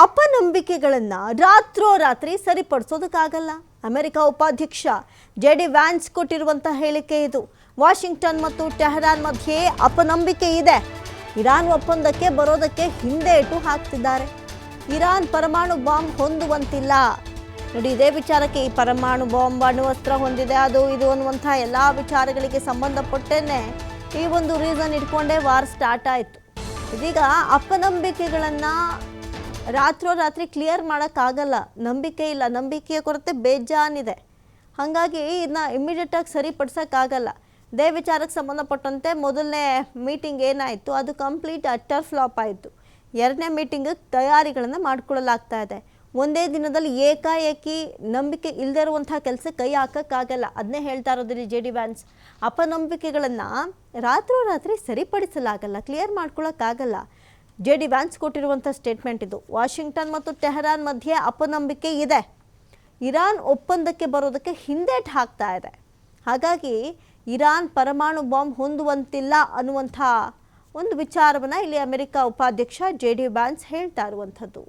ಅಪನಂಬಿಕೆಗಳನ್ನು ರಾತ್ರೋರಾತ್ರಿ ಸರಿಪಡಿಸೋದಕ್ಕಾಗಲ್ಲ. ಅಮೆರಿಕ ಉಪಾಧ್ಯಕ್ಷ JD Vance ಕೊಟ್ಟಿರುವಂಥ ಹೇಳಿಕೆ ಇದು. ವಾಷಿಂಗ್ಟನ್ ಮತ್ತು ಟೆಹರಾನ್ ಮಧ್ಯೆ ಅಪನಂಬಿಕೆ ಇದೆ. ಇರಾನ್ ಒಪ್ಪಂದಕ್ಕೆ ಬರೋದಕ್ಕೆ ಹಿಂದೇಟು ಹಾಕ್ತಿದ್ದಾರೆ. ಇರಾನ್ ಪರಮಾಣು ಬಾಂಬ್ ಹೊಂದುವಂತಿಲ್ಲ. ನೋಡಿ, ಇದೇ ವಿಚಾರಕ್ಕೆ ಈ ಪರಮಾಣು ಬಾಂಬ್ ಅಣ್ವಸ್ತ್ರ ಹೊಂದಿದೆ, ಅದು ಇದು ಅನ್ನುವಂಥ ಎಲ್ಲ ವಿಚಾರಗಳಿಗೆ ಸಂಬಂಧಪಟ್ಟೇನೆ ಈ ಒಂದು ರೀಸನ್ ಇಟ್ಕೊಂಡೇ ವಾರ್ ಸ್ಟಾರ್ಟ್ ಆಯಿತು. ಇದೀಗ ಅಪನಂಬಿಕೆಗಳನ್ನು ರಾತ್ರೋರಾತ್ರಿ ಕ್ಲಿಯರ್ ಮಾಡೋಕ್ಕಾಗಲ್ಲ. ನಂಬಿಕೆ ಇಲ್ಲ, ನಂಬಿಕೆಯ ಕೊರತೆ ಬೇಜಾನಿದೆ. ಹಾಗಾಗಿ ಇದನ್ನ ಇಮ್ಮಿಡಿಯೇಟಾಗಿ ಸರಿಪಡಿಸೋಕ್ಕಾಗಲ್ಲ. ಇದೇ ವಿಚಾರಕ್ಕೆ ಸಂಬಂಧಪಟ್ಟಂತೆ ಮೊದಲನೇ ಮೀಟಿಂಗ್ ಏನಾಯಿತು, ಅದು ಕಂಪ್ಲೀಟ್ ಅಟ್ಟರ್ ಫ್ಲಾಪ್ ಆಯಿತು. ಎರಡನೇ ಮೀಟಿಂಗಿಗೆ ತಯಾರಿಗಳನ್ನು ಮಾಡಿಕೊಳ್ಳಲಾಗ್ತಾ ಇದೆ. ಒಂದೇ ದಿನದಲ್ಲಿ ಏಕಾಏಕಿ ನಂಬಿಕೆ ಇಲ್ಲದೆ ಇರುವಂಥ ಕೆಲಸ ಕೈ ಹಾಕೋಕ್ಕಾಗಲ್ಲ. ಅದನ್ನೇ ಹೇಳ್ತಾ ಇರೋದ್ರಿ JD ವ್ಯಾನ್ಸ್. ಅಪನಂಬಿಕೆಗಳನ್ನು ರಾತ್ರೋರಾತ್ರಿ ಸರಿಪಡಿಸಲಾಗಲ್ಲ, ಕ್ಲಿಯರ್ ಮಾಡ್ಕೊಳ್ಳೋಕ್ಕಾಗಲ್ಲ. JD ವ್ಯಾನ್ಸ್ ಕೊಟ್ಟಿರುವಂಥ ಸ್ಟೇಟ್ಮೆಂಟ್ ಇದು. ವಾಷಿಂಗ್ಟನ್ ಮತ್ತು ಟೆಹರಾನ್ ಮಧ್ಯೆ ಅಪನಂಬಿಕೆ ಇದೆ. ಇರಾನ್ ಒಪ್ಪಂದಕ್ಕೆ ಬರೋದಕ್ಕೆ ಹಿಂದೇಟು ಹಾಕ್ತಾ ಇದೆ. ಹಾಗಾಗಿ ಇರಾನ್ ಪರಮಾಣು ಬಾಂಬ್ ಹೊಂದುವಂತಿಲ್ಲ ಅನ್ನುವಂಥ ಒಂದು ವಿಚಾರವನ್ನು ಇಲ್ಲಿ ಅಮೆರಿಕ ಉಪಾಧ್ಯಕ್ಷ JD ವ್ಯಾನ್ಸ್ ಹೇಳ್ತಾ ಇರುವಂಥದ್ದು.